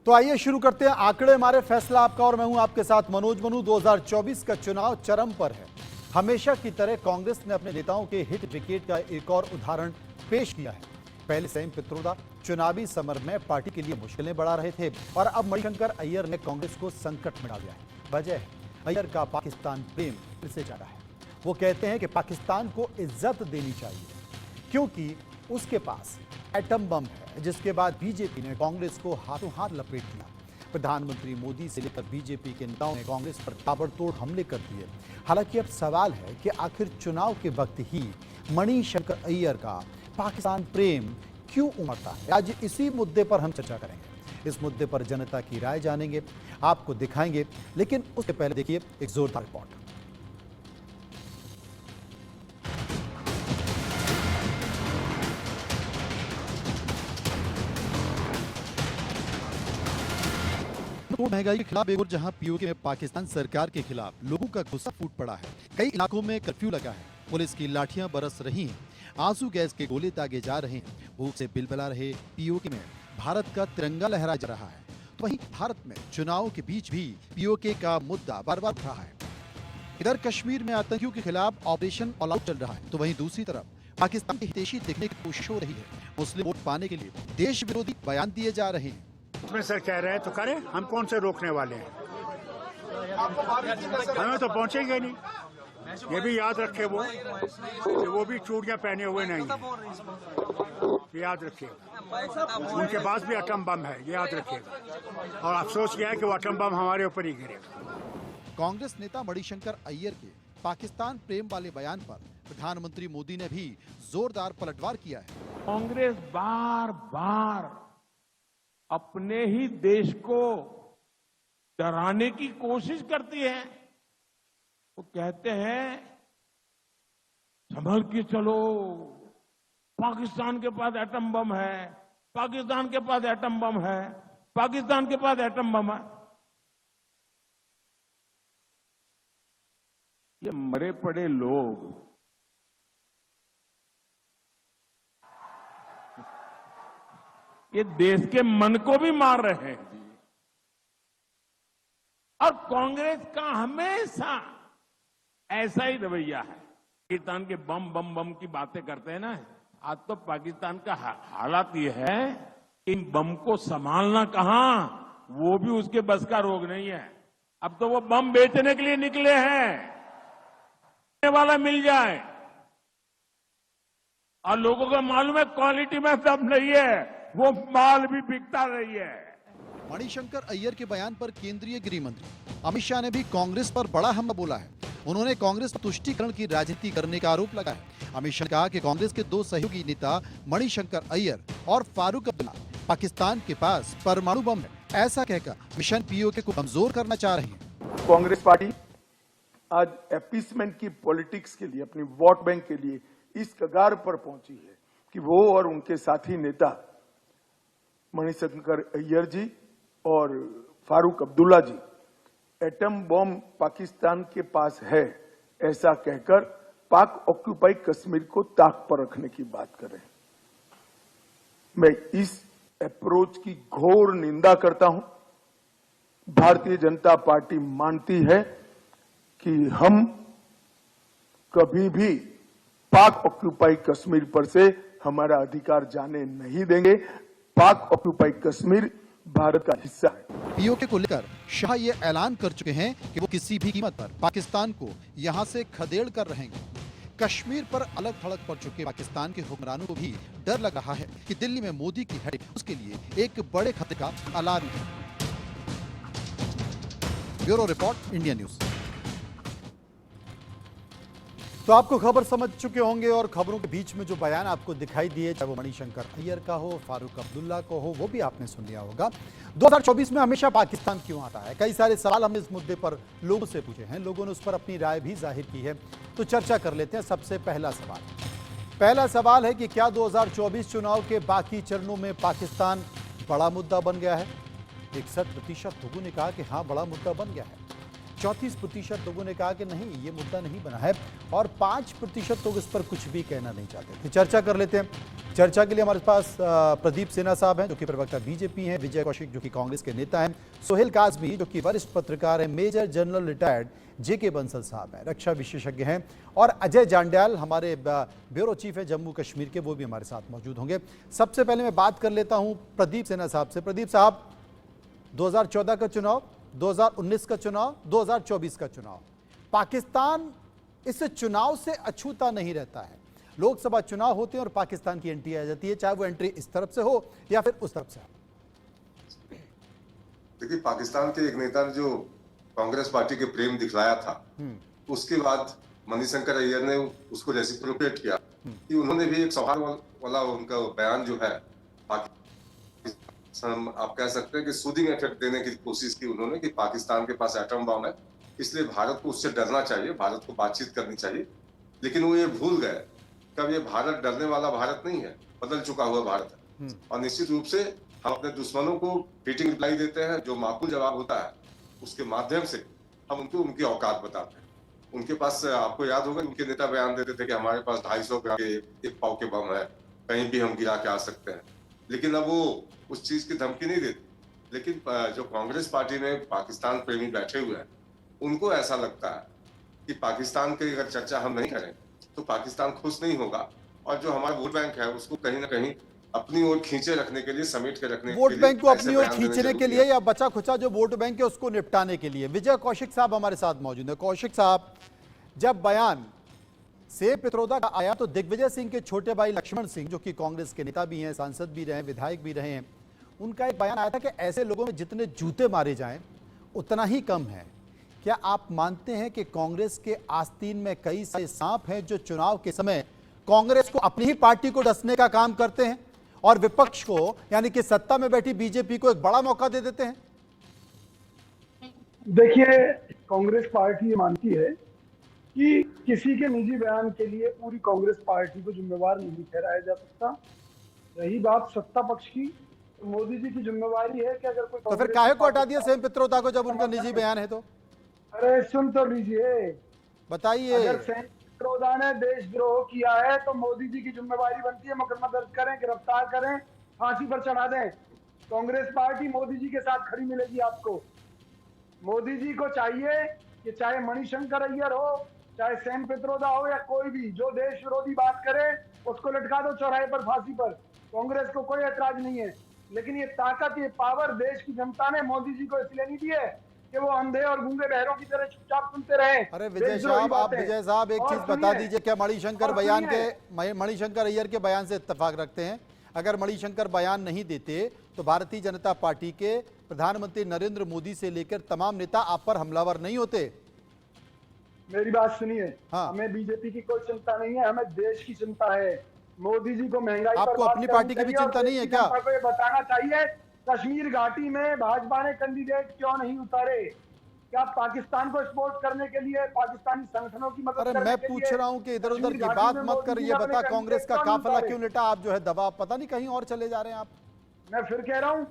तो आइए शुरू करते हैं। आंकड़े हमारे, फैसला आपका और मैं हूं आपके साथ मनोज मनु। 2024 का चुनाव चरम पर है। हमेशा की तरह कांग्रेस ने अपने नेताओं के हिट विकेट का एक और उदाहरण पेश किया है। पहले सेम पित्रोदा चुनावी समर में पार्टी के लिए मुश्किलें बढ़ा रहे थे और अब मणिशंकर अय्यर ने कांग्रेस को संकट में डाल दिया है। वजह है अय्यर का पाकिस्तान प्रेम फिर से ज्यादा है। वो कहते हैं कि पाकिस्तान को इज्जत देनी चाहिए क्योंकि उसके पास एटम बम है, जिसके बाद बीजेपी ने कांग्रेस को हाथों हाथ लपेट दिया। प्रधानमंत्री मोदी से लेकर बीजेपी के नेताओं ने कांग्रेस पर ताबड़तोड़ हमले कर दिए। हालांकि अब सवाल है कि आखिर चुनाव के वक्त ही मणिशंकर अय्यर का पाकिस्तान प्रेम क्यों उमड़ता है। आज इसी मुद्दे पर हम चर्चा करेंगे। इस मुद्दे पर जनता की राय जानेंगे, आपको दिखाएंगे, लेकिन उससे पहले देखिए एक जोरदार रिपोर्ट। महंगाई के खिलाफ एक और जहां पीओके में पाकिस्तान सरकार के खिलाफ लोगों का गुस्सा फूट पड़ा है। कई इलाकों में कर्फ्यू लगा है, पुलिस की लाठियां बरस रही हैं, आंसू गैस के गोले दागे जा रहे हैं। भूख से बिलबिला रहे पीओके में भारत का तिरंगा लहराया जा रहा है। तो वहीं भारत में चुनाव के बीच भी पीओके का मुद्दा बार बार उठ रहा है। इधर कश्मीर में आतंकियों के खिलाफ ऑपरेशन ऑल आउट चल रहा है, तो वहीं दूसरी तरफ पाकिस्तान की हितैषी दिखने की कोशिश हो रही है। मुस्लिम वोट पाने के लिए देश विरोधी बयान दिए जा रहे हैं। उसमें सर कह रहे हैं तो करें, हम कौन से रोकने वाले हैं। हमें तो पहुंचेंगे नहीं। ये भी याद रखे वो कि वो भी चूड़ियां पहने हुए नहीं है, याद रखिएगा। उनके पास भी एटम बम है, याद रखिएगा। और अफसोस किया है कि वो एटम बम हमारे ऊपर ही गिरेगा। कांग्रेस नेता मणिशंकर अय्यर के पाकिस्तान प्रेम वाले बयान पर प्रधानमंत्री मोदी ने भी जोरदार पलटवार किया है। कांग्रेस बार बार अपने ही देश को डराने की कोशिश करती है। वो कहते हैं संभल के चलो, पाकिस्तान के पास एटम बम है, पाकिस्तान के पास एटम बम है, पाकिस्तान के पास एटम बम है। ये मरे पड़े लोग ये देश के मन को भी मार रहे हैं। और कांग्रेस का हमेशा ऐसा ही रवैया है। पाकिस्तान के बम बम बम की बातें करते हैं ना। आज तो पाकिस्तान का हालात ये है, इन बम को संभालना कहां, वो भी उसके बस का रोग नहीं है। अब तो वो बम बेचने के लिए निकले हैं, वाला मिल जाए। और लोगों को मालूम है क्वालिटी में दम नहीं है, वो माल भी बिकता नहीं है। मणिशंकर अय्यर के बयान पर केंद्रीय गृह मंत्री अमित शाह ने भी कांग्रेस पर बड़ा हमला बोला है। उन्होंने कांग्रेस पर तुष्टीकरण की राजनीति करने का आरोप लगाया। अमित शाह ने कहा कि कांग्रेस के दो सहयोगी नेता मणिशंकर अय्यर और फारूक अब्दुल्ला पाकिस्तान के पास परमाणु बम है, ऐसा कहकर मिशन पीओके को कमजोर करना चाह रहे हैं। कांग्रेस पार्टी आज अपीसमेंट की पॉलिटिक्स के लिए, अपनी वोट बैंक के लिए इस कगार पर पहुंची है कि वो और उनके साथी नेता मणिशंकर अय्यर जी और फारूक अब्दुल्ला जी एटम बम पाकिस्तान के पास है ऐसा कहकर पाक ऑक्यूपाई कश्मीर को ताक पर रखने की बात कर रहे हैं। मैं इस अप्रोच की घोर निंदा करता हूं। भारतीय जनता पार्टी मानती है कि हम कभी भी पाक ऑक्यूपाई कश्मीर पर से हमारा अधिकार जाने नहीं देंगे। पाक ऑक्यूपाई कश्मीर भारत का हिस्सा है। पीओके को लेकर शाह ये ऐलान कर चुके हैं कि वो किसी भी कीमत पर पाकिस्तान को यहां से खदेड़ कर रहेंगे। कश्मीर पर अलग थलग पड़ चुके पाकिस्तान के हुक्मरानों को भी डर लग रहा है कि दिल्ली में मोदी की है उसके लिए एक बड़े खतरे का अलार्म है। Bureau report, India news. तो आपको खबर समझ चुके होंगे और खबरों के बीच में जो बयान आपको दिखाई दिए, चाहे वो मणिशंकर अय्यर का हो, फारूक अब्दुल्ला को हो, वो भी आपने सुन लिया होगा। 2024 में हमेशा पाकिस्तान क्यों आता है, कई सारे सवाल हमने इस मुद्दे पर लोगों से पूछे हैं। लोगों ने उस पर अपनी राय भी जाहिर की है, तो चर्चा कर लेते हैं। सबसे पहला सवाल है कि क्या 2024 चुनाव के बाकी चरणों में पाकिस्तान बड़ा मुद्दा बन गया है। 61% लोगों ने कहा कि हाँ, बड़ा मुद्दा बन गया है। 34% लोगों ने कहा कि नहीं, ये मुद्दा नहीं बना है, और 5% लोग इस पर कुछ भी कहना नहीं चाहते। तो चर्चा कर लेते हैं। चर्चा के लिए हमारे पास प्रदीप सिन्हा साहब हैं, जो कि प्रवक्ता बीजेपी हैं, विजय कौशिक जो कि कांग्रेस के नेता हैं, सोहेल काजमी जो कि वरिष्ठ पत्रकार हैं, मेजर जनरल रिटायर्ड जेके बंसल साहब हैं, रक्षा विशेषज्ञ हैं, और अजय जांड्याल हमारे ब्यूरो चीफ हैं जम्मू कश्मीर के, वो भी हमारे साथ मौजूद होंगे। सबसे पहले मैं बात कर लेता हूं प्रदीप सिन्हा साहब से। प्रदीप साहब, 2014 का चुनाव, 2019 का चुनाव, 2024 का चुनाव, पाकिस्तान इस चुनाव से अछूता नहीं रहता है। लोकसभा चुनाव होते हैं और पाकिस्तान की एंट्री आ जाती है, चाहे वो एंट्री इस तरफ से हो या फिर उस तरफ से। देखिए, पाकिस्तान के एक नेता ने जो कांग्रेस पार्टी के प्रेम दिखलाया था, उसके बाद मणिशंकर अय्यर ने उसको रेसिप्रोकेट किया कि उन्होंने भी एक सवाल वाला उनका बयान जो है, आप कह सकते हैं कि सूदिंग इफेक्ट देने की कोशिश की उन्होंने कि पाकिस्तान के पास एटम बम है, इसलिए भारत को उससे डरना चाहिए, भारत को बातचीत करनी चाहिए। लेकिन वो ये भूल गए कब ये भारत डरने वाला भारत नहीं है, बदल चुका हुआ भारत है। और निश्चित रूप से हम अपने दुश्मनों को हिटिंग रिप्लाई देते हैं, जो माकूल जवाब होता है उसके माध्यम से हम उनको उनकी औकात बताते हैं। उनके पास, आपको याद होगा, उनके नेता बयान देते थे कि हमारे पास 250 ग्राम के एक पाव के बम है, कहीं भी हम गिरा के आ सकते हैं। लेकिन अब वो उस चीज की धमकी नहीं देती। लेकिन जो कांग्रेस पार्टी में पाकिस्तान प्रेमी बैठे हुए हैं, उनको ऐसा लगता है कि पाकिस्तान की अगर चर्चा हम नहीं करें तो पाकिस्तान खुश नहीं होगा, और जो हमारा वोट बैंक है उसको कहीं ना कहीं अपनी ओर खींचे रखने के लिए, समेट के रखने के लिए, वोट बैंक को अपनी ओर खींचने के लिए या बचा खुचा जो वोट बैंक है उसको निपटाने के लिए। विजय कौशिक साहब हमारे साथ मौजूद है। कौशिक साहब, जब बयान सेम पित्रोदा का आया तो दिग्विजय सिंह के छोटे भाई लक्ष्मण सिंह, जो कि कांग्रेस के नेता भी हैं, सांसद भी रहे, विधायक भी रहे हैं, उनका एक बयान आया था कि ऐसे लोगों में जितने जूते मारे जाएं उतना ही कम है। क्या आप मानते हैं कि कांग्रेस के आस्तीन में कई सारे सांप हैं जो चुनाव के समय कांग्रेस को, अपनी ही पार्टी को डसने का काम करते हैं और विपक्ष को, यानी कि सत्ता में बैठी बीजेपी को एक बड़ा मौका दे देते हैं? देखिए, कांग्रेस पार्टी ये मानती है कि किसी के निजी बयान के लिए पूरी कांग्रेस पार्टी को जिम्मेवार नहीं ठहराया जा सकता। रही बात सत्ता पक्ष की, तो मोदी जी की जिम्मेवारी है कि अगर कोई, तो फिर काहे को हटा दिया सेम पित्रोदा को जब उनका निजी बयान है तो? अरे सुन तो लीजिए, बताइए। अगर सेम पित्रोदा ने देशद्रोह किया है तो मोदी जी की जिम्मेवारी बनती है मुकदमा दर्ज करें, गिरफ्तार करें, फांसी पर चढ़ा दें। कांग्रेस पार्टी मोदी जी के साथ खड़ी मिलेगी आपको। मोदी जी को चाहिए कि चाहे मणिशंकर अय्यर हो, चाहे सेम पित्रोदा हो या कोई भी, जो देश विरोधी बात करे उसको लटका दो चौराहे पर, फांसी पर। कांग्रेस को कोई ऐतराज नहीं है। लेकिन ये ताकत, ये पावर देश की जनता ने मोदी जी को इसलिए नहीं दी है कि वो अंधे और गूंगे बहरों की तरह चुपचाप सुनते रहे। अरे विजय साहब एक चीज बता दीजिए, क्या मणिशंकर अय्यर के बयान से इत्तेफाक रखते हैं? अगर मणिशंकर बयान नहीं देते तो भारतीय जनता पार्टी के प्रधानमंत्री नरेंद्र मोदी से लेकर तमाम नेता आप पर हमलावर नहीं होते? मेरी बात सुनिए, हाँ। हमें बीजेपी की कोई चिंता नहीं है, हमें देश की चिंता है। मोदी जी को महंगाई आपको पर अपनी पार्टी की भी चिंता नहीं है क्या? को ये बताना चाहिए कश्मीर घाटी में भाजपा ने कैंडिडेट क्यों नहीं उतारे? क्या पाकिस्तान को सपोर्ट करने के लिए, पाकिस्तानी संगठनों की मदद करने मैं के पूछ लिए रहा हूं कि इधर उधर की कश्मीर बात घाटी में मत कर, मोदी ये जी बता अपने कांग्रेस का कैंडिडेट क्यों काफिला नहीं क्यों लेटा? आप जो है दबाव, पता नहीं कहीं और चले जा रहे हैं आप। मैं फिर कह रहा हूँ,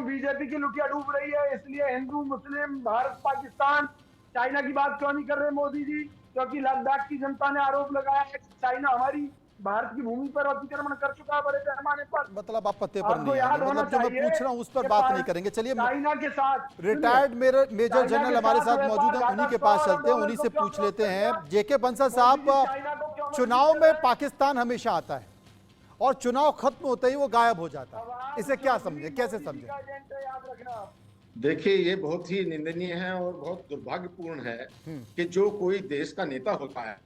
बीजेपी की लुटिया डूब रही है, इसलिए हिंदू, मुस्लिम, भारत, पाकिस्तान, चाइना की बात क्यों नहीं कर रहे मोदी जी? क्योंकि लद्दाख की जनता ने आरोप लगाया है कि चाइना हमारी भारत की भूमि पर अतिक्रमण कर चुका है बड़े पैमाने पर। मतलब आप पते पर नहीं याद आए, होना मतलब जो मैं पूछ रहा हूं उस पर बात नहीं करेंगे। चलिए, चाइना के साथ रिटायर्ड मेजर जनरल हमारे साथ मौजूद हैं, उन्हीं के पास चलते हैं, उन्हीं से पूछ लेते हैं। जेके बंसल साहब, चुनाव में पाकिस्तान हमेशा आता है और चुनाव खत्म होते ही वो गायब हो जाता है, इसे क्या समझे, कैसे समझे? याद रखना। देखिए, ये बहुत ही निंदनीय है और बहुत दुर्भाग्यपूर्ण है कि जो कोई देश का नेता होता है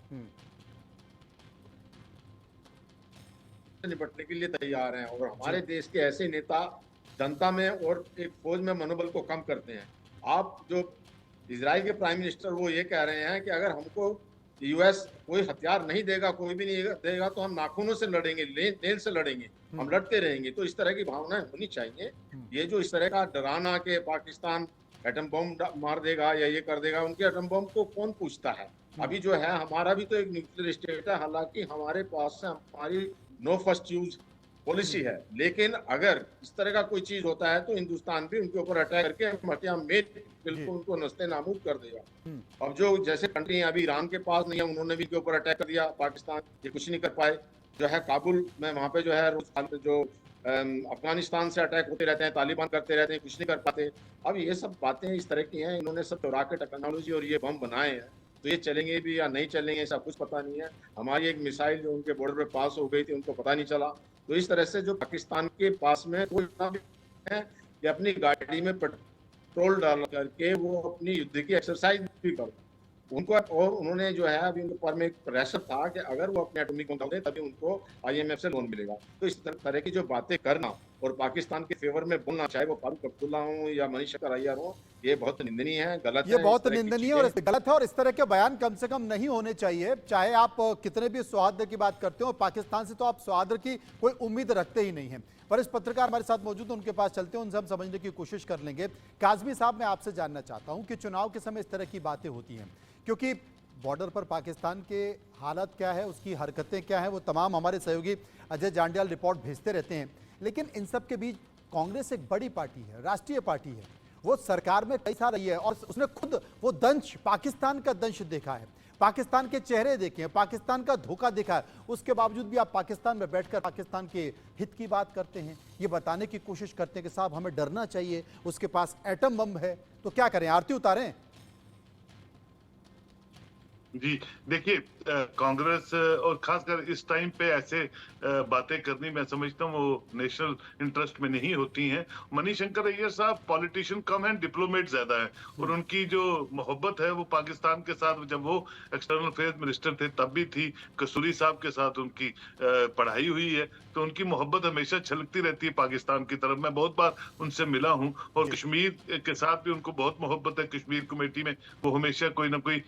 निपटने के लिए तैयार हैं, और हमारे देश के ऐसे नेता जनता में और एक फौज में मनोबल को कम करते हैं। आप जो इजराइल के प्राइम मिनिस्टर, वो ये कह रहे हैं कि अगर हमको यूएस कोई हथियार नहीं देगा, कोई भी नहीं देगा, तो हम नाखूनों से लड़ेंगे, नेल से लड़ेंगे, हम लड़ते रहेंगे। तो इस तरह की भावनाएं होनी चाहिए। ये जो इस तरह का डराना कि पाकिस्तान एटम बम मार देगा या ये कर देगा, उनके एटम बम को कौन पूछता है? अभी जो है, हमारा भी तो एक न्यूक्लियर स्टेट है, हालांकि हमारे पास से हमारी नो फर्स्ट यूज पॉलिसी है। लेकिन अगर इस तरह का कोई चीज होता है तो हिंदुस्तान भी उनके ऊपर अटैक करके मटिया मेट बिल्कुल उनको नस्ते नाबूद कर देगा। अब जो जैसे कंट्री अभी ईरान के पास नहीं है, उन्होंने भी के ऊपर अटैक कर दिया, पाकिस्तान ये कुछ नहीं कर पाए। जो है काबुल में वहां पे जो है रोज जो अफगानिस्तान से अटैक होते रहते हैं, तालिबान करते रहते हैं, कुछ नहीं कर पाते। अब ये सब बातें इस तरह की हैं, इन्होंने सब रॉकेट टेक्नोलॉजी और ये बम बनाए हैं, तो ये चलेंगे भी या नहीं चलेंगे ऐसा कुछ पता नहीं है। हमारी एक मिसाइल जो उनके बॉर्डर पे पास हो गई थी, उनको पता नहीं चला। तो इस तरह से जो पाकिस्तान के पास में कोई है कि अपनी गाड़ी में पेट्रोल डाल करके वो अपनी युद्ध की एक्सरसाइज भी कर उनको, और उन्होंने जो है अभी उनके ऊपर में एक प्रेशर था कि अगर वो अपने एटॉमिक बम दें तभी उनको आईएमएफ से लोन मिलेगा। तो इस तरह की जो बातें करना और पाकिस्तान के फेवर में बोलना, चाहे वो फारूक अब्दुल्ला हो या मनीषकर अय्यर हो, ये बहुत निंदनीय है, गलत है। ये बहुत निंदनीय और गलत है, और इस तरह के बयान कम से कम नहीं होने चाहिए, चाहे आप कितने भी सौहार्द की बात करते हो। पाकिस्तान से तो आप सौहार्द की कोई उम्मीद रखते ही नहीं है। वरिष्ठ पत्रकार हमारे साथ मौजूद हैं, उनके पास चलते हैं, उनसे हम समझने की कोशिश कर लेंगे। काजमी साहब, मैं आपसे जानना चाहता हूं कि चुनाव के समय इस तरह की बातें होती हैं, क्योंकि बॉर्डर पर पाकिस्तान के हालात क्या है, उसकी हरकतें क्या है, वो तमाम हमारे सहयोगी अजय जांडियाल रिपोर्ट भेजते रहते हैं। लेकिन इन सब के बीच कांग्रेस एक बड़ी पार्टी है, राष्ट्रीय पार्टी है, वो सरकार में कई साल रही है और उसने खुद वो दंश, पाकिस्तान का दंश देखा है, पाकिस्तान के चेहरे देखे हैं, पाकिस्तान का धोखा देखा है। उसके बावजूद भी आप पाकिस्तान में बैठकर पाकिस्तान के हित की बात करते हैं, ये बताने की कोशिश करते हैं कि साहब हमें डरना चाहिए, उसके पास एटम बम है। तो क्या करें, आरती उतारें? जी देखिए, कांग्रेस और खासकर इस टाइम पे ऐसे बातें करनी, मैं समझता हूँ वो नेशनल इंटरेस्ट में नहीं होती हैं। मनीशंकर अय्यर साहब पॉलिटिशियन कम हैं, डिप्लोमेट ज्यादा हैं, और उनकी जो मोहब्बत है वो पाकिस्तान के साथ, जब वो एक्सटर्नल अफेयर्स मिनिस्टर थे तब भी थी, कसूरी साहब के साथ उनकी पढ़ाई हुई है, तो उनकी मोहब्बत हमेशा छलकती रहती है पाकिस्तान की तरफ। मैं बहुत बार उनसे मिला हूँ, और कश्मीर के साथ भी उनको बहुत मोहब्बत है। कश्मीर कमेटी में वो हमेशा कोई ना कोई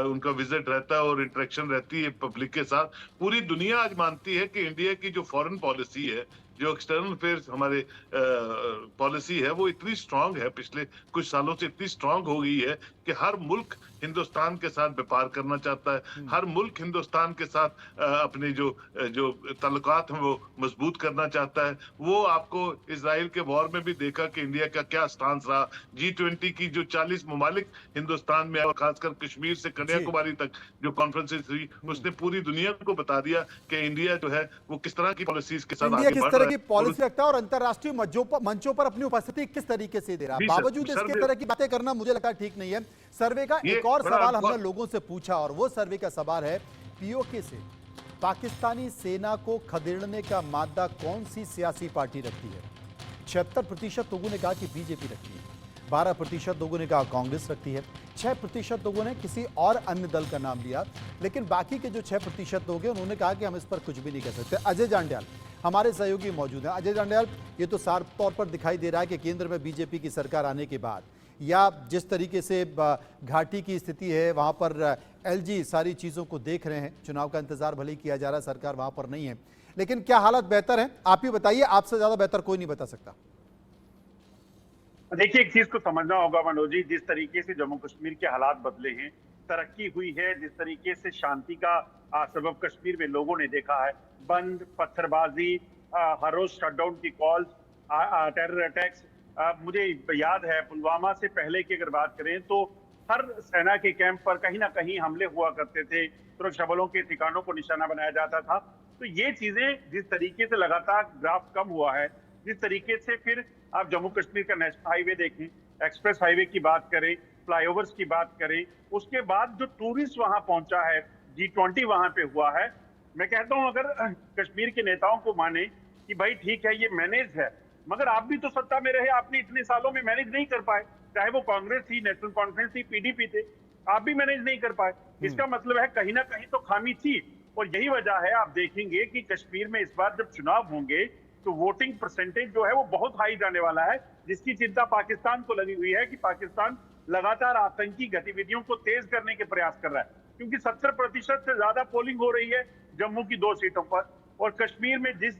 उनका विजिट रहता है और इंटरेक्शन रहती है पब्लिक के साथ। पूरी दुनिया आज मानती है कि इंडिया की जो फॉरेन पॉलिसी है, जो एक्सटर्नल अफेयर्स हमारे पॉलिसी है, वो इतनी स्ट्रांग है, पिछले कुछ सालों से इतनी स्ट्रांग हो गई है कि हर मुल्क हिंदुस्तान के साथ व्यापार करना चाहता है, हर मुल्क हिंदुस्तान के साथ अपने जो ताल्लुकात हैं वो मजबूत करना चाहता है। वो आपको इजराइल के वॉर में भी देखा कि इंडिया का क्या स्टांस रहा। G20 की जो 40 ममालिक हिंदुस्तान में, और खासकर कश्मीर से कन्याकुमारी तक जो कॉन्फ्रेंसेस हुई, उसने पूरी दुनिया को बता दिया कि इंडिया जो है वो किस तरह की पॉलिसीज के साथ इंडिया आगे किस बढ़ तरह रहा की है, पॉलिसी रखता है और अंतर्राष्ट्रीय मंचों पर अपनी उपस्थिति किस तरीके से दे रहा है। जी सर, बावजूद सर, इसके तरह की बातें करना मुझे लगता है ठीक नहीं है। सर्वे का ये एक और बड़ा सवाल हमने लोगों से पूछा, और वो सर्वे का सवाल है, पीओके से पाकिस्तानी सेना को खदेड़ने का मादा कौन सी सियासी पार्टी रखती है। 76% लोगों ने कहा कि बीजेपी रखती है, 12% लोगों ने कहा कांग्रेस रखती है, 6% लोगों ने किसी और अन्य दल का नाम लिया, लेकिन बाकी के जो 6% लोग हैं उन्होंने कहा कि हम इस पर कुछ भी नहीं कह सकते। अजय जांडियाल हमारे सहयोगी मौजूद हैं। अजय जांडियाल, ये तो साफ तौर पर दिखाई दे रहा है कि केंद्र में बीजेपी की सरकार आने के बाद, या जिस तरीके से घाटी की स्थिति है वहां पर एलजी सारी चीजों को देख रहे हैं, चुनाव का इंतजार भले ही किया जा रहा है, सरकार वहां पर नहीं है, लेकिन क्या हालत बेहतर है? आप ही बताइए, आपसे ज्यादा बेहतर कोई नहीं बता सकता। देखिए, एक चीज को समझना होगा मनोज जी, जिस तरीके से जम्मू कश्मीर के हालात बदले हैं, तरक्की हुई है, जिस तरीके से शांति का सबब कश्मीर में लोगों ने देखा है, बंद, पत्थरबाजी, हर रोज शटडाउन की कॉल्स, टेरर अटैक्स। मुझे याद है पुलवामा से पहले की अगर बात करें तो हर सेना के कैंप पर कहीं ना कहीं हमले हुआ करते थे, सुरक्षा बलों के ठिकानों को निशाना बनाया जाता था। तो ये चीजें जिस तरीके से लगातार ग्राफ कम हुआ है, जिस तरीके से फिर आप जम्मू कश्मीर का नेशनल हाईवे देखें, एक्सप्रेस हाईवे की बात करें, फ्लाईओवर्स की बात करें, उसके बाद जो टूरिस्ट वहां पहुंचा है, G20 वहां पे हुआ है। मैं कहता हूं अगर कश्मीर के नेताओं को माने कि भाई ठीक है ये मैनेज है, मगर आप भी तो सत्ता में रहे, आपने इतने सालों में मैनेज नहीं कर पाए, चाहे वो कांग्रेस थी, नेशनल कॉन्फ्रेंस थी, PDP थे, आप भी मैनेज नहीं कर पाए। इसका मतलब है कहीं ना कहीं तो खामी थी, और यही वजह है आप देखेंगे कि कश्मीर में इस बार जब चुनाव होंगे तो वोटिंग परसेंटेज जो है वो बहुत हाई जाने वाला है, जिसकी चिंता पाकिस्तान को लगी हुई है कि पाकिस्तान लगातार आतंकी गतिविधियों को तेज करने के प्रयास कर रहा है, क्योंकि 70% से ज्यादा पोलिंग हो रही है जम्मू की 2 सीटों पर, और कश्मीर में जिस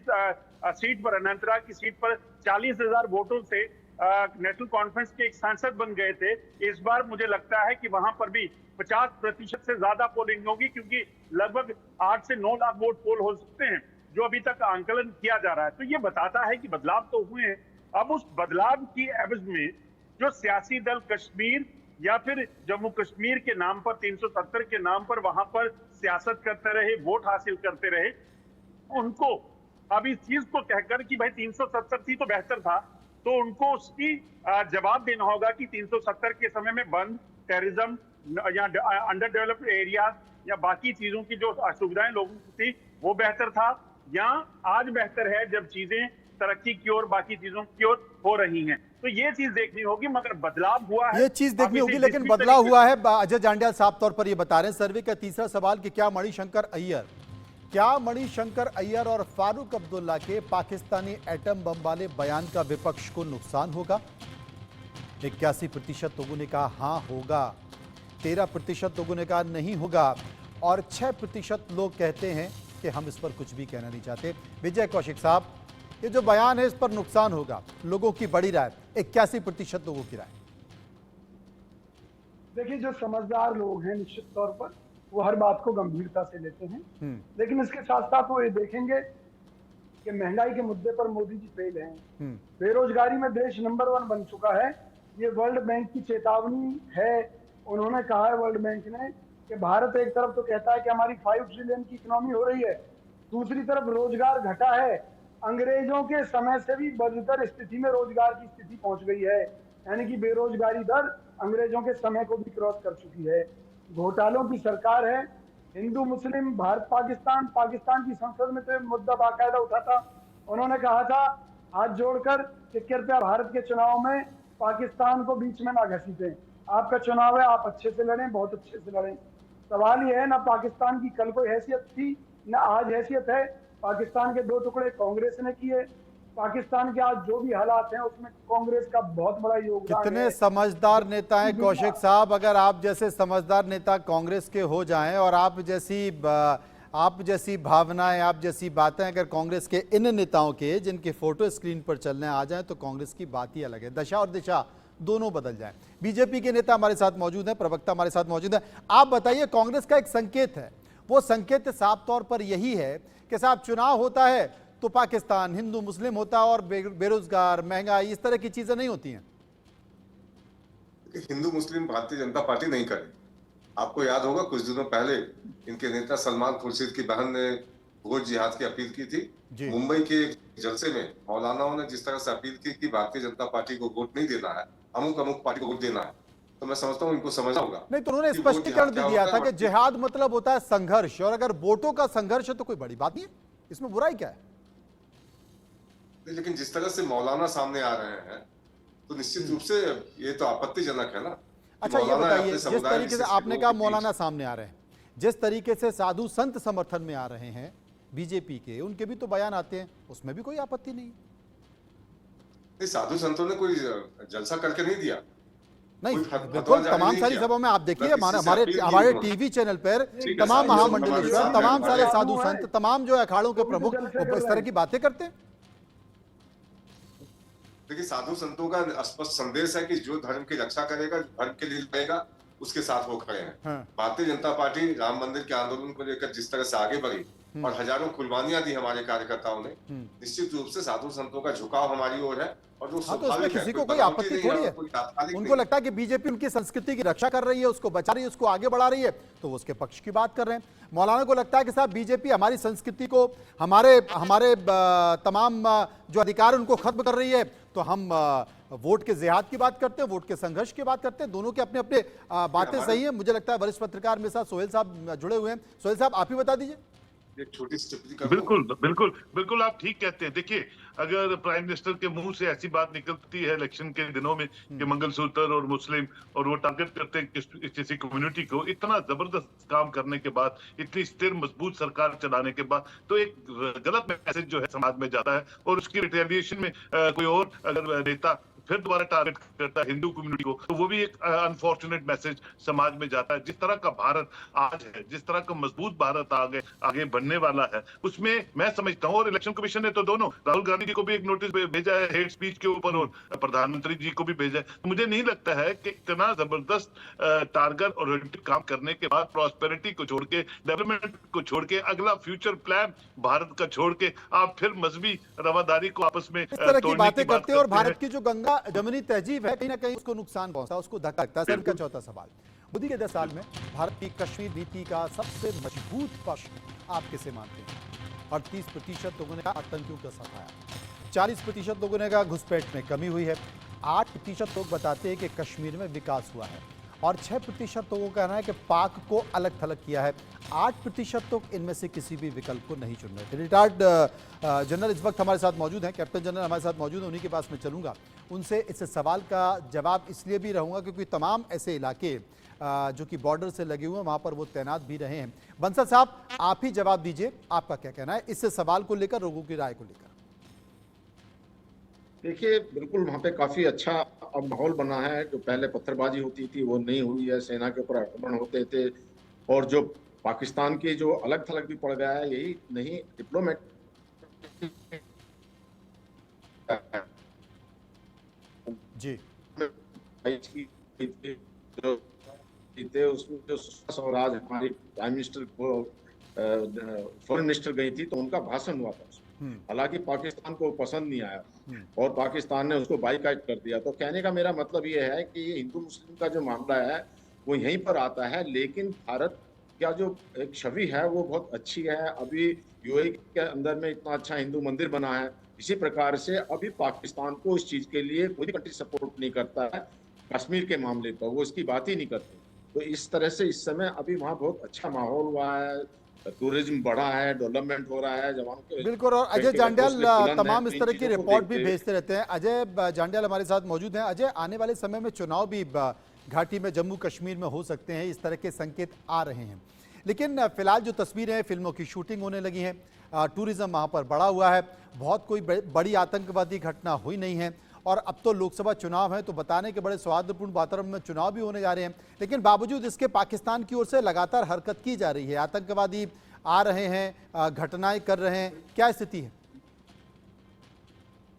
सीट पर, अनंतनाग की सीट पर 40,000 वोटों से नेशनल कॉन्फ्रेंस के एक सांसद बन गए थे, इस बार मुझे लगता है कि वहां पर भी 50% से ज्यादा पोलिंग होगी, क्योंकि लगभग 8 से 9 लाख वोट पोल हो सकते हैं जो अभी तक आंकलन किया जा रहा है, तो ये बताता है कि बदलाव तो हुए हैं। अब उस बदलाव की एवज में जो सियासी दल कश्मीर या फिर जम्मू कश्मीर के नाम पर 370 के नाम पर वहां पर सियासत करते रहे, वोट हासिल करते रहे, उनको अब इस चीज को कहकर कि भाई 370 थी तो बेहतर था, तो उनको उसकी जवाब देना होगा कि 370 के समय में बंद, टेररिज्म या अंडर डेवलप्ड एरिया या बाकी चीजों की जो असुविधाएं लोगों को थी वो बेहतर था, या आज बेहतर है जब चीजें तरक्की की ओर, बाकी चीजों की ओर हो रही हैं। तो ये चीज देखनी होगी, मगर बदलाव हुआ है, ये चीज देखनी होगी, लेकिन बदलाव हुआ है। अजय जांड्याल साफ तौर पर ये बता रहे हैं। सर्वे का तीसरा सवाल कि क्या मणिशंकर अय्यर और फारूक अब्दुल्ला के पाकिस्तानी एटम बम वाले बयान का विपक्ष को नुकसान होगा? 81% लोगों ने कहा हां होगा, 13% लोगों ने कहा नहीं होगा, और 6% लोग कहते हैं कि हम इस पर कुछ भी कहना नहीं चाहते। विजय कौशिक साहब, ये जो बयान है इस पर नुकसान होगा, लोगों की बड़ी राय, 81% लोगों की राय। देखिए, जो समझदार लोग हैं निश्चित तौर पर वो हर बात को गंभीरता से लेते हैं, लेकिन इसके साथ साथ वो ये देखेंगे कि महंगाई के मुद्दे पर मोदी जी फेल हैं, बेरोजगारी में देश नंबर 1 बन चुका है। ये वर्ल्ड बैंक की चेतावनी है। उन्होंने कहा है वर्ल्ड बैंक ने कि भारत एक तरफ तो कहता है कि हमारी 5 ट्रिलियन की इकोनॉमी हो रही है, दूसरी तरफ रोजगार घटा है, अंग्रेजों के समय से भी बदतर स्थिति में रोजगार की स्थिति पहुंच गई है, यानी कि बेरोजगारी दर अंग्रेजों के समय को भी क्रॉस कर चुकी है। घोटालों की सरकार है। हिंदू मुस्लिम, भारत पाकिस्तान की संसद में तो मुद्दा बाकायदा उठा था। उन्होंने कहा था हाथ जोड़कर कि कृपया भारत के चुनाव में पाकिस्तान को बीच में ना घसीटें, आपका चुनाव है, आप अच्छे से लड़ें, बहुत अच्छे से लड़ें। सवाल यह है, ना पाकिस्तान की कल कोई हैसियत थी ना आज हैसियत है। पाकिस्तान के 2 टुकड़े कांग्रेस ने किए। पाकिस्तान के आज जो भी हालात हैं उसमें कांग्रेस का बहुत बड़ा योगदान है। कितने समझदार नेता हैं कौशिक साहब, अगर आप जैसे समझदार नेता कांग्रेस के हो जाएं और आप जैसी भावनाएं, आप जैसी बातें अगर कांग्रेस के इन नेताओं के जिनके फोटो स्क्रीन पर चलने आ जाएं तो कांग्रेस की बात ही अलग है, दशा और दिशा दोनों बदल जाएं। बीजेपी के नेता हमारे साथ मौजूद हैं, प्रवक्ता हमारे साथ मौजूद हैं। आप बताइए, कांग्रेस का एक संकेत है, वो संकेत साफ तौर पर यही है कि साहब चुनाव होता है तो पाकिस्तान हिंदू मुस्लिम होता है और बेरोजगार, महंगाई, इस तरह की चीजें नहीं होती हैं। हिंदू मुस्लिम भारतीय जनता पार्टी नहीं करे। आपको याद होगा कुछ दिनों पहले इनके नेता सलमान खुर्शीद की बहन ने वोट जिहाद की अपील की थी। मुंबई के जलसे में मौलानाओं ने जिस तरह से अपील की कि भारतीय जनता पार्टी को वोट नहीं देना है, अमुक पार्टी को वोट देना है, तो मैं समझता हूँ इनको समझना होगा। नहीं तो उन्होंने स्पष्टीकरण भी दिया था कि जिहाद मतलब होता है संघर्ष, और अगर वोटों का संघर्ष है तो कोई बड़ी बात नहीं है, इसमें बुराई क्या है? लेकिन जिस तरह से मौलाना सामने आ रहे हैं तो निश्चित रूप से ये तो आपत्तिजनक है ना। अच्छा, ये बताइए, जिस तरीके से आपने कहा मौलाना सामने आ रहे हैं, जिस तरीके से साधु संत समर्थन में आ रहे हैं बीजेपी के, उनके भी तो बयान आते हैं, उसमें भी कोई आपत्ति नहीं। साधु संतों ने कोई जलसा करके नहीं दिया, नहीं बिल्कुल, तमाम सारी सभाओं में आप देखिए, हमारे टीवी चैनल पर तमाम महामंडलेश्वर, तमाम सारे साधु संत, तमाम जो अखाड़ों के प्रमुख इस तरह की बातें करते हैं। देखिए, साधु संतों का स्पष्ट संदेश है कि जो धर्म की रक्षा करेगा, धर्म के लिए लड़ेगा, उसके साथ वो खड़े हैं। भारतीय जनता पार्टी राम मंदिर के आंदोलन को लेकर जिस तरह से आगे बढ़ी और हजारों कुर्बानियां दी हमारे कार्यकर्ताओं ने, निश्चित रूप से साधु संतों का झुकाव हमारी ओर है। और जो तो उसमें किसी को कोई आपत्ति थोड़ी है। उनको लगता है कि बीजेपी उनकी संस्कृति की रक्षा कर रही है, उसको बचा रही है, उसको आगे बढ़ा रही है, तो वो उसके पक्ष की बात कर रहे हैं। मौलाना को लगता है कि साहब बीजेपी हमारी संस्कृति को, हमारे तमाम जो अधिकार उनको खत्म कर रही है, तो हम वोट के जिहाद की बात करते हैं, वोट के संघर्ष की बात करते हैं। दोनों के अपने अपने बातें सही है। मुझे लगता है वरिष्ठ पत्रकार मेरे साथ सोहेल साहब जुड़े हुए हैं। सोहेल साहब, आप ही बता दीजिए। एक छोटी सी बिल्कुल आप ठीक कहते हैं। देखिए, अगर प्राइम मिनिस्टर के मुंह से ऐसी बात निकलती है इलेक्शन के दिनों में कि मंगलसूत्र और मुस्लिम, और वो टारगेट करते हैं किसी कम्युनिटी को, इतना जबरदस्त काम करने के बाद, इतनी स्थिर मजबूत सरकार चलाने के बाद, तो एक गलत मैसेज जो है समाज में जाता है, और उसकी रिटेलिएशन में कोई और अगर नेता फिर दोबारा टारगेट करता है हिंदू कम्युनिटी को, तो वो भी एक अनफॉर्चुनेट मैसेज समाज में जाता है। जिस तरह का भारत आज है, जिस तरह का मजबूत भारत आगे बढ़ने वाला है, उसमें मैं समझता हूँ, और इलेक्शन कमीशन ने तो दोनों राहुल गांधी जी को भी एक नोटिस भेजा है हेट स्पीच के ऊपर, और प्रधानमंत्री जी को भी भेजा है। तो मुझे नहीं लगता है कि इतना जबरदस्त टारगेट ओरिएंटेड काम करने के बाद, प्रॉस्पेरिटी को छोड़ के, डेवलपमेंट को छोड़ के, अगला फ्यूचर प्लान भारत का छोड़ के आप फिर मजहबी रवादारी को आपस में इस तरह की बातें करते हैं और भारत हैं। की जो गंगा जमुनी तहजीब है कहीं ना कहीं उसको नुकसान पहुंचता है, उसको धक्का लगता है। सर का चौथा सवाल, मोदी के 10 साल में भारत की कश्मीर नीति का सबसे मजबूत पक्ष आप किसे मानते हैं? 38% लोगों ने कहा आतंकियों का सफाया, 40% लोगों ने कहा घुसपैठ में कमी हुई है, 8% लोग बताते हैं कि कश्मीर में विकास हुआ है, और 6% लोगों का कहना है कि पाक को अलग थलग किया है। 8% लोग इनमें से किसी भी विकल्प को नहीं चुन रहे थे। रिटायर्ड जनरल इस वक्त हमारे साथ मौजूद हैं, कैप्टन जनरल हमारे साथ मौजूद हैं, उन्हीं के पास मैं चलूंगा। उनसे इस सवाल का जवाब इसलिए भी रहूंगा क्योंकि तमाम ऐसे इलाके जो कि बॉर्डर से लगे हुए हैं वहां पर वो तैनात भी रहे हैं। बंसल साहब, आप ही जवाब दीजिए, आपका क्या कहना है इस सवाल को लेकर, लोगों की राय को लेकर? देखिए, बिल्कुल वहाँ पे काफी अच्छा अब माहौल बना है। जो पहले पत्थरबाजी होती थी वो नहीं हुई है, सेना के ऊपर आक्रमण होते थे, और जो पाकिस्तान के जो अलग थलग भी पड़ गया है, यही नहीं डिप्लोमेट जी जो उसमें जो सुषमा स्वराज हमारी प्राइम मिनिस्टर को फॉरेन मिनिस्टर गई थी, तो उनका भाषण हुआ था उसमें। हालांकि पाकिस्तान को पसंद नहीं आया और पाकिस्तान ने उसको बाइकआउट कर दिया। तो कहने का मेरा मतलब ये है कि हिंदू मुस्लिम का जो मामला है वो यहीं पर आता है, लेकिन भारत का जो एक छवि है वो बहुत अच्छी है। अभी यूएई के अंदर में इतना अच्छा हिंदू मंदिर बना है, इसी प्रकार से अभी पाकिस्तान को इस चीज के लिए कोई कंट्री सपोर्ट नहीं करता है। कश्मीर के मामले पर वो इसकी बात ही नहीं करते। तो इस तरह से इस समय अभी वहाँ बहुत अच्छा माहौल हुआ है, टूरिज्म बढ़ा है, डेवलपमेंट हो रहा है, जवानों के बिल्कुल। और अजय जांड्याल तमाम इस तरह की रिपोर्ट भी भेजते रहते हैं। अजय जांड्याल हमारे साथ मौजूद हैं। अजय, आने वाले समय में चुनाव भी घाटी में, जम्मू कश्मीर में हो सकते हैं, इस तरह के संकेत आ रहे हैं, लेकिन फिलहाल जो तस्वीरें हैं, फिल्मों की शूटिंग होने लगी है, टूरिज्म वहाँ पर बढ़ा हुआ है, बहुत कोई बड़ी आतंकवादी घटना हुई नहीं है, और अब तो लोकसभा चुनाव है तो बताने के बड़े सौहार्दपूर्ण वातावरण में चुनाव भी होने जा रहे हैं, लेकिन बावजूद इसके पाकिस्तान की ओर से लगातार हरकत की जा रही है, आतंकवादी आ रहे हैं, घटनाएं कर रहे हैं, क्या स्थिति है?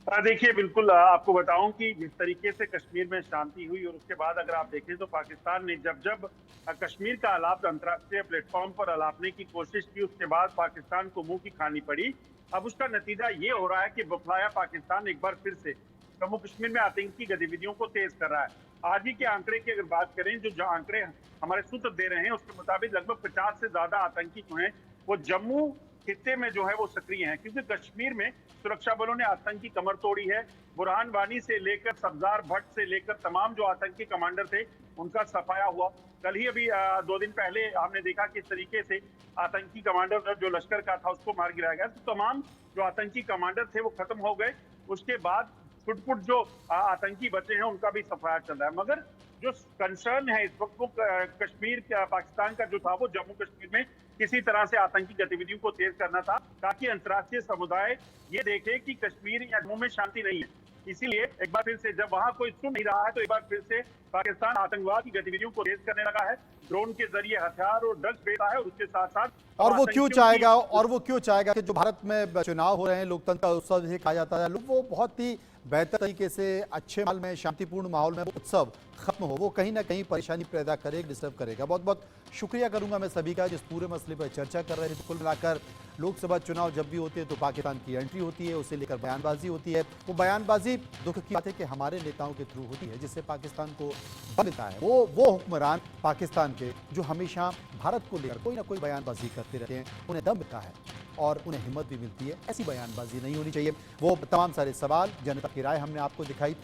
देखिए, बिल्कुल आपको बताऊं कि जिस तरीके से कश्मीर में शांति हुई और उसके बाद अगर आप देखें तो पाकिस्तान ने जब कश्मीर का आलाप अंतर्राष्ट्रीय प्लेटफॉर्म पर अलापने की कोशिश की, उसके बाद पाकिस्तान को मुंह की खानी पड़ी। अब उसका नतीजा ये हो रहा है कि बौखलाया पाकिस्तान एक बार फिर से जम्मू कश्मीर में आतंकी गतिविधियों को तेज कर रहा है। आज ही के आंकड़े की अगर बात करें, जो आंकड़े हमारे सूत्र दे रहे हैं उसके मुताबिक लगभग 50 से ज्यादा आतंकी जो हैं वो जम्मू खित्ते में जो है वो सक्रिय हैं, क्योंकि कश्मीर में सुरक्षा बलों ने आतंकी कमर तोड़ी है। बुरहान वानी से लेकर सब्जार भट्ट से लेकर तमाम जो आतंकी कमांडर थे उनका सफाया हुआ। कल ही अभी 2 दिन पहले हमने देखा किस तरीके से आतंकी कमांडर जो लश्कर का था उसको मार गिराया गया। तो तमाम जो आतंकी कमांडर थे वो खत्म हो गए। उसके बाद फुटफुट जो आतंकी बचे हैं उनका भी सफाया चल रहा है। मगर जो कंसर्न है इस वक्त वो कश्मीर का, पाकिस्तान का जो था वो जम्मू कश्मीर में किसी तरह से आतंकी गतिविधियों को तेज करना था, ताकि अंतर्राष्ट्रीय समुदाय ये देखे कि कश्मीर या जम्मू में शांति नहीं है। इसीलिए एक बार फिर से जब वहां कोई सुन नहीं रहा है तो एक बार फिर से पाकिस्तान आतंकवाद की गतिविधियों को तेज करने लगा है, ड्रोन के जरिए हथियार और ड्रग्स भेजता है, और उसके साथ साथ और वो क्यों चाहेगा कि जो भारत में चुनाव हो रहे हैं, लोकतंत्र का उत्सव जिसे कहा जाता है, वो बहुत ही बेहतर तरीके से अच्छे माहौल में, शांतिपूर्ण माहौल में वो उत्सव खत्म हो, वो कहीं ना कहीं परेशानी पैदा करेगा, डिस्टर्ब करेगा। बहुत बहुत शुक्रिया करूंगा मैं सभी का जिस पूरे मसले पर चर्चा कर रहे थे। कुल मिलाकर लोकसभा चुनाव जब भी होते हैं तो पाकिस्तान की एंट्री होती है, उसे लेकर बयानबाजी होती है। वो बयानबाजी दुख की बात है कि हमारे नेताओं के थ्रू होती है, जिससे पाकिस्तान को बनता है। वो हुक्मरान पाकिस्तान के जो हमेशा भारत को लेकर कोई ना कोई बयानबाजी करते रहते हैं, उन्हें दम मिलता है और उन्हें हिम्मत भी मिलती है। ऐसी बयानबाजी नहीं होनी चाहिए। वो तमाम सारे सवाल, जनता की राय हमने आपको दिखाई।